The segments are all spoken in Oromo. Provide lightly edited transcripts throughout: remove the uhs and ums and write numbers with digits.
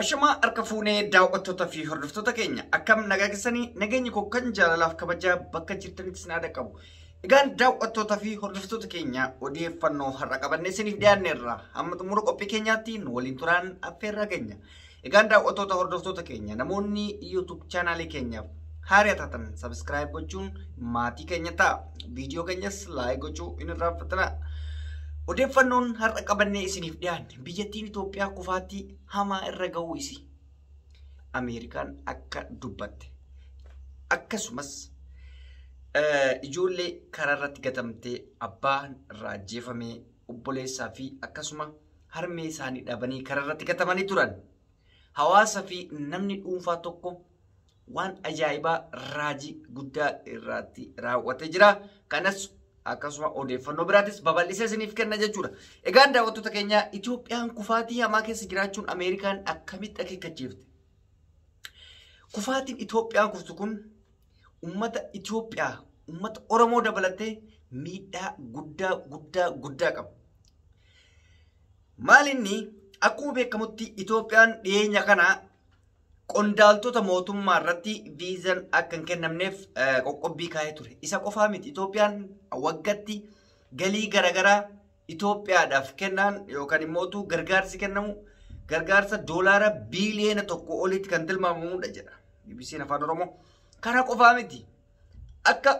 Ashama harka fuunee daawwattoota fi hordoftoota keenya akkam nagaa keessanii nageenyi koo kan jaalalaaf kabajaa bakka jirtanitti sinaa dhaqqabu. Egaan daawwattoota fi hordoftoota keenya odeeffannoo har'a qabannee isiniif dhiyaanneerra. Amma xumura qophii keenyaatiin waliin turaan affeerraa keenya. Egaan daawwattoota hordoftoota keenya namoonni YouTube chaanaalii keenyaaf haaraa taatan subscribe gochuun maatii keenya ta'a. Viidiyoo keenyas like gochuu hin irraanfatinaa. Odeeffannoon har'a qabannee isiniif dhiyaanne biyyattiin Itoophiyaa kufaatii hamaa irra ga'uu isi Ameerikaan akka dubbatte akkasumas ijoollee karaa irratti gatamtee abbaan irraa ajjeefamee obboleessaa fi akkasuma harmee isaanii dhabanii karaa irratti gatamanii turan hawaasa fi namni dhuunfaa tokko waan ajaa'ibaa raajii guddaa irratti raawwatee jira. Kanas akkasuma odeeffannoo biraatis babal'isee isiniif kenna jechuudha. Egaan daawwattoota keenya Itoophiyaan kufaatii hamaa keessa jiraachuun Ameerikaan akkamitti akeekkachiifte? Kufaatiin Itoophiyaan kuftu kun uummata Itoophiyaa, uummata Oromoo dabalatee miidhaa guddaa qaba. Maalinni akkuma beekamutti Itoophiyaan dhiyeenya kana qondaaltota mootummaa irratti viizaan akka hin kennamneef qoqqobbii kaa'ee ture. Isa qofaa miti Itoophiyaan waggaatti galii garaagaraa Itoophiyaadhaaf kennan yookaan immoo gargaarsi kennamu gargaarsa doolaara biiliyoona 1 olitti kan tilmaamamudha jedha BBC'n Afaan Oromoo. Kana qofaa miti akka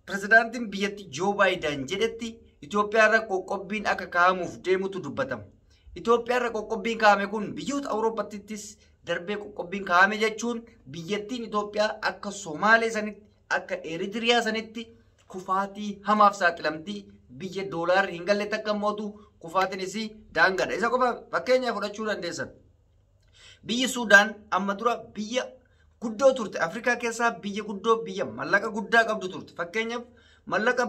pirezidaantiin biyyattii Joo Baayiden jedhetti Itoophiyaarra qoqqobbiin akka kaa'amuuf deemutu dubbatama. Itoophiyaarra qoqqobbiin kaa'ame kun biyyoota Awurooppaattis darbee qoqqobbiin kaa'ame jechuun biyyattiin Itoophiyaa akka Somaalee sanitti akka Eritiriyaa sanitti kufaatii hamaaf saaxilamtii biyya doolaarri hin galle takka mootu kufaatiinis daangadha. Isa qofa fakkeenyaaf fudhachuu dandeessan. Biyyi Suudaan amma dura biyya guddoo turte Afrikaa keessaa biyya guddoo biyya mallaqa guddaa qabdu turte. Fakkeenyaaf mallaqa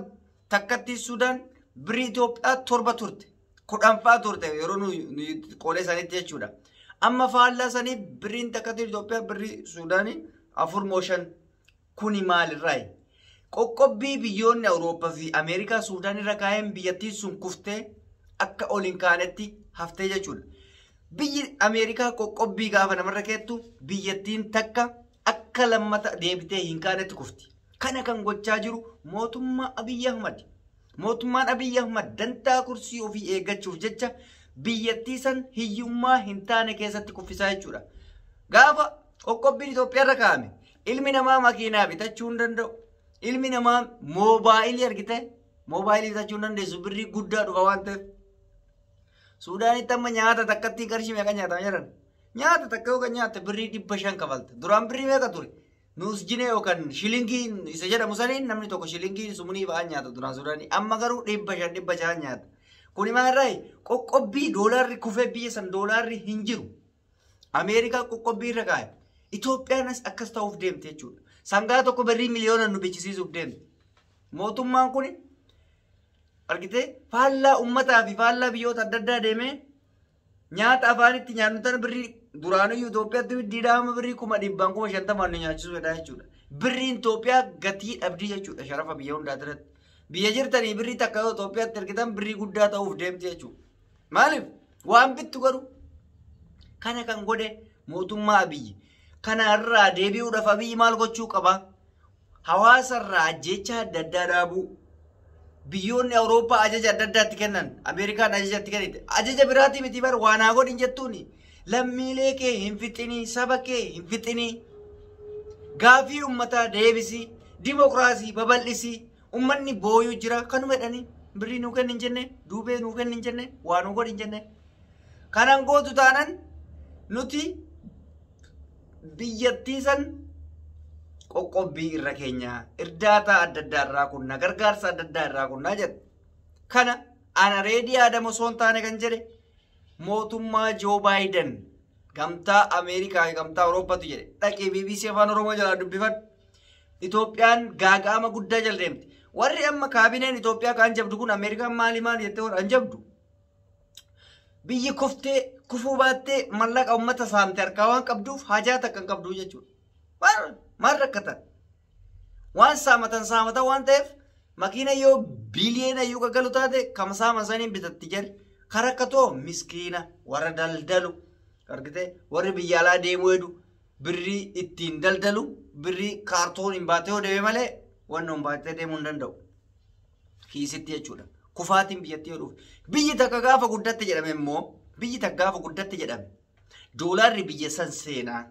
takkatti Suudaan birrii Itoophiyaa 7 turte. 10 turte yeroo nuyi qoolee sanitti jechuudha. Amma faallaa sanii birriin takkatti Itoophiyaa birrii Suudaanii 4.5 kuni maalirraayi? Qoqqobbii biyyoonni Awurooppaa fi Ameerikaa Suudaan irra kaa'een biyyattiin sun kuftee akka ol hin kaanetti haftee jechuudha. Biyyi Ameerikaa qoqqobbii gaafa namarra keettu biyyattiin takka akka lammata deebitee hin kaanetti kufti. Kana kan gochaa jiru mootummaa Abiyyi Ahmad. Mootummaan Abiyyi Ahmad dantaa kursii ofii eeggachuuf jecha biyyattii san hiyyummaa hin taane keessatti kuffisaa jechuudha. Gaafa qoqqobbiin Itoophiyaarra kaa'ame ilmi namaa makiinaa bitachuu hin danda'u. Ilmi namaa moobaayilii argite moobaayilii bitachuu hin dandeessu birrii guddaa dhufa waan ta'eef. Suudaanitti amma nyaata takkatti qarshii meeqa nyaatama jedhan? Nyaata takka yookaan nyaatte birrii 500 kafalta. Duraan birrii meeqa ture? Nuus jinee yookaan shilingiin isa jedhamu saniin namni tokko shilingiin sumunii ba'aa nyaata duraan Suudaanii. Amma garuu 500 nyaata. Kuni maalirraayi? Qoqqobbii doolaarri kufee biyya san doolaarri hin jiru. Ameerikaa qoqqobbii irra kaa'e. Itoophiyaanis akkas ta'uuf deemte jechuudha. Sangaa tokko birrii miliyoona nu bichisiisuuf deemte. Mootummaan kun argitee faallaa uummataa fi faallaa biyyoota adda addaa deemee nyaata afaanitti nyaannu tan birrii duraaniyyuu Itoophiyaatti didhaama birrii 100,000 150 nu nyaachisuu jedha jechuudha. Birriin Itoophiyaa gatii dhabdii jechuudha sharafa biyya hundaa irratti. Biyya jirtanii birrii takka yoo Itoophiyaatti ergitan birrii guddaa ta'uuf deemte jechuudha. Maaliif? Waan bittu garuu kana kan godhe mootummaa Abiyyi. Kana irraa deebi'uudhaaf Abiyyi maal gochuu qaba? Hawaasa irraa jecha adda addaa dhaabuu. Biyyoonni Awurooppaa ajaja adda addaatti kennan. Ameerikaan ajaja itti kennite. Ajaja biraatii miti bar waan haa godhin jettuuni. Lammiilee kee hin fixinii, saba kee hin fixinii. Gaafii uummataa deebisii, dimokiraasii babal'isii. Uummanni booyuu jira kanuma jedhanii birrii nuu kennin jenne, duubee nuu kennin jenne, waa nuu godhin jenne. Kanan gootu taanan nuti biyyattii san qoqqobbii irra keenya irdaata adda addaa irraa kunna gargaarsa adda addaa irraa kunna jedhe. Kana ana reedii Adamu osoo hin taane kan jedhe mootummaa Joo Baayiden gamtaa Ameerikaa fi gamtaa Awurooppaatu jedhe. Dhaqee BBC Afaan Oromoo jalaa dubbifadhu. Itoophiyaan gaaga'ama guddaa jala deemte. Warri amma kaabineen Itoophiyaa kan jabdu kun Ameerikaan maali jettee waan jabdu. Biyyi kuftee kufuu baattee mallaqa uummata saamte harkaa waan qabduuf hajaa takka hin qabdu jechuudha. Maal rakkatan? Waan saamatan waan ta'eef makiina yoo biliyoona iyyuu gaggalu taate kam saaman saniin bitatti jedhe. Karakkatoo miskiina warra daldalu argite warri biyya alaa deemuu hedu birrii ittiin daldalu birrii kaartoon hin baatee hodhee malee wannoon baatee deemuu hin danda'u kiisitti jechuudha kufaatiin biyyatti yoo dhufe biyyi takka gaafa guddatte jedhame immoo biyyi takka gaafa guddatte jedhame doolaarri biyya san seenaa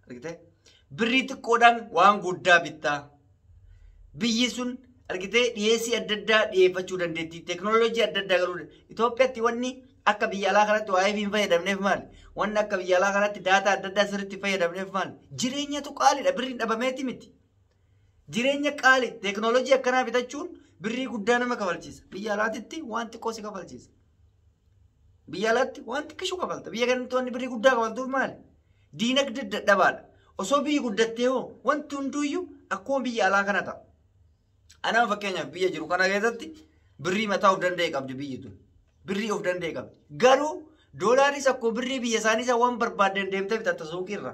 argite birrii xiqqoodhaan waan guddaa bittaa biyyi sun argite dhiyeessii adda addaa dhiyeeffachuu dandeetti teknooloojii adda addaa garuu Itoophiyaatti wanni akka biyya alaa kanatti waa'ee hin fayyadamneef maali wanni akka biyya alaa kanatti daataa adda addaa sirriitti fayyadamneef maali jireenyatu qaaliidha birriin dhabameeti miti jireenya qaalii teknooloojii akkanaa bitachuun birrii guddaa nama kafalchiisa biyya alaatitti waan xiqqoo si kafalchiisa biyya alaatti waan xiqqishu kafalta biyya kanatti wanni birrii guddaa kafaltuuf maali diinagdee dadhabaadha osoo biyyi guddattee hoo wanti hunduuyyuu akkuma biyya alaa kana ta'a anaan fakkeenyaaf biyya jiru kana keessatti birrii mataa of danda'e qabdi biyyi tun birrii of danda'e qabdi garuu doolaaris akkuma birrii biyya isaanii isa waan barbaadden deemtee bitatta suuqiirra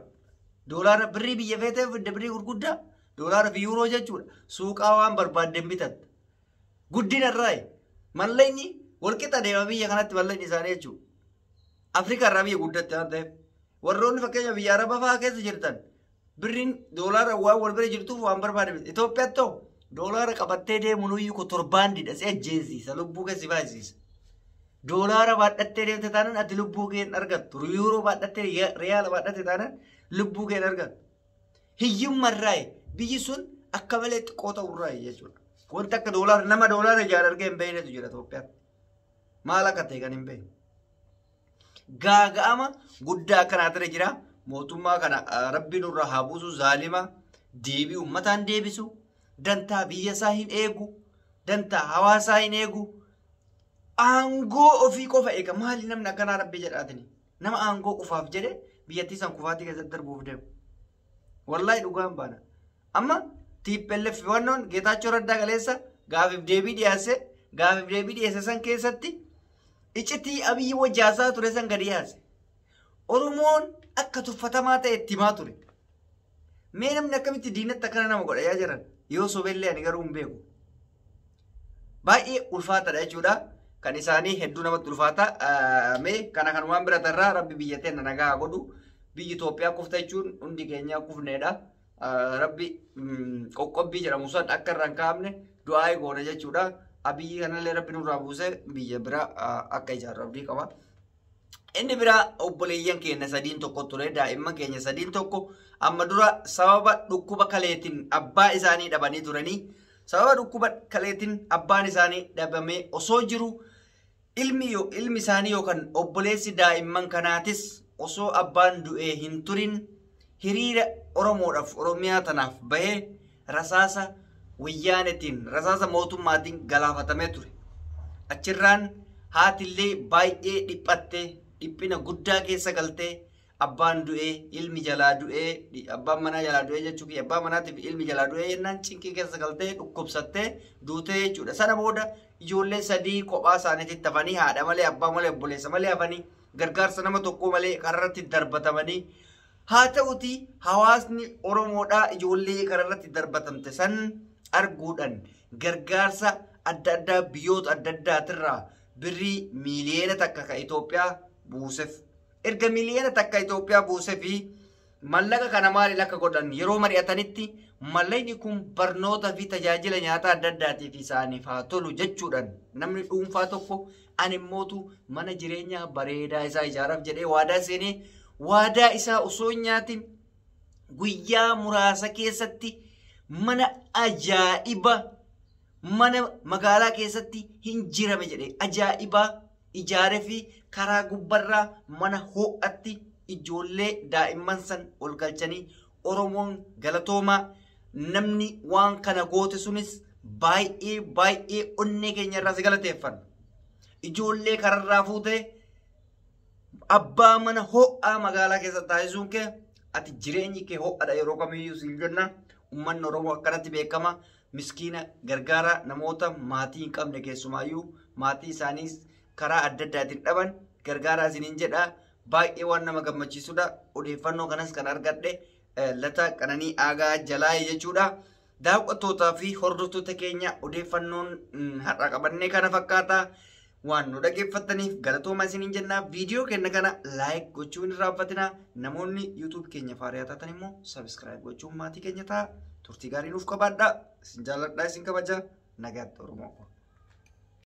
doolaara birrii biyya feeteef birrii gurguddaa doolaara fi yuuroo jechuudha suuqaa waan barbaadden bitatta guddina irraa mallayni walqixa deema biyya kanatti mallayni isaanii jechuudha Afrikaa irraa biyya guddatte waan ta'eef warroonni fakkeenya biyya Arabaa fa'aa keessa jirtan birriin doolaara waan wal bira jirtuuf waan barbaade Itoophiyaatti ta'u doolaara qabattee deemu nuyi ko torbaandidha si ajjeesiisa lubbuu kee si baay'isiisa doolaara baadhattee deemte taanaan ati lubbuu kee hin argattu yuuroo baadhattee riyaala baadhatte taanaan lubbuu kee hin argattu hiyyummarraa biyyi sun akka malee xiqqoo ta'urraa jechuudha wanti akka doolaara nama doolaara ijaan argee hin beeknetu jira Itoophiyaatti maal akka ta'e kan hin beekne gaaga'ama guddaa akkanaatirra jira mootummaa kana rabbiin irraa haa buusu zaalima deebii uummataan deebisu dantaa biyya isaa hin eegu dantaa hawaasaa hin eegu aangoo ofii qofa eega maali namni akkanaa rabbi jedhaatini nama aangoo qofaaf jedhe biyyattii san kufaatii keessatti darbuuf deemu wallaahi dhugaan baana amma TPLF wannoon Geetaachoo Raddaa Galeessa gaafiif deebii dhiyeesse san keessatti iccitii Abiyyi wajjaasaa ture san gadi yaase Oromoon akka tuffatamaa ta'e itti himaa ture mee namni akkamitti diinatti akkana nama godha yaa jiran yoo sobellee ani garuu hin beeku baay'ee ulfaataadha jechuudha kan isaanii hedduu namatti ulfaata mee kana kan waan biratarraa rabbi biyya teenya nagaa godhu biyyi Itoophiyaa kufta jechuun hundi keenya kufneedha rabbi qoqqobbii jedhamu san akka irraan kaa'amne du'aa goona jechuudha Abiyyi kanallee rabbi nurraa buuse biyya bira akka ijaarru abdii qaba inni bira obboleeyyan keenya sadiin tokko ture daa'imman keenya sadiin tokko amma dura sababa dhukkuba kaleetiin abbaa isaanii dhabanii turanii sababa dhukkuba kaleetiin abbaan isaanii dhabamee osoo jiru ilmi isaanii yookaan obboleessi daa'imman kanaatis osoo abbaan du'ee hin turin hiriira Oromoodhaaf Oromiyaa tanaaf bahee rasaasa wayyaanetiin rasaasa mootummaatiin galaafatamee ture achirraan haatillee baay'ee dhiphattee dhiphina guddaa keessa galtee abbaan du'ee ilmi jalaa du'ee abbaan manaa jalaa du'ee jechuun abbaan manaatiif ilmi jalaa du'ee jennaan cinqii keessa galtee dhukkubsattee duutee jechuudha sana booda ijoollee sadii kophaa isaaniitti hafanii haadha malee abbaa malee obboleessa malee hafanii gargaarsa nama tokko malee kararratti darbatamanii haa ta'uti hawaasni Oromoodhaa ijoollee kararratti darbatamte san arguudhaan gargaarsa adda addaa biyyoota adda addaatirraa birrii miiliyoona takka ka Itoophiyaa buuseef erga miiliyoona takka Itoophiyaa buuseefi mallaqa kana maaliin akka godhan yeroo mari'atanitti mallaqni kun barnoota fi tajaajila nyaataa adda addaatiif isaaniif haa tolu jechuudhaan namni dhuunfaa tokko ani mootu mana jireenyaa bareedaa isaa ijaaraaf jedhee waadaa seenee waadaa isaa osoo nyaatiin guyyaa muraasa keessatti mana ajaa'iba mana magaalaa keessatti hin jirame jedhee ajaa'ibaa ijaaree fi karaa gubbarraa mana ho'atti ijoollee daa'imman san ol galchanii Oromoon galatoomaa namni waan kana goote sunis baay'ee onnee keenya irraa si galateeffanna ijoollee kararraa fuutee abbaa mana ho'aa magaalaa keessatti taasisuun kee ati jireenyi kee ho'aadha yeroo kamiyyuu siin jenna ummanni Oromoo akkanatti beekama miskiina gargaara namoota maatii hin qabne keessumaayyuu maatii isaaniis karaa adda addaatiin dhaban gargaaraa isiniin jedha baay'ee waan nama gammachiisudha odeeffannoo kanas kan argadhe Lata Qananii Aagaa Jalaa jechuudha daawwattootaa fi hordoftoota keenya odeeffannoon har'a qabannee kana fakkaata waan nu dhaggeeffattaniif galatooma isiniin jenna. Viidiyoo keenya kana laayik gochuun hin raaffatina. Namoonni YouTube keenya faariyaa taatan immoo sabiskiraayib gochuun maatii keenya ta'a. Turtii gaarii nuuf qabaadha. Isin jaalladha, isin kabaja. Nagaatti Oromoo.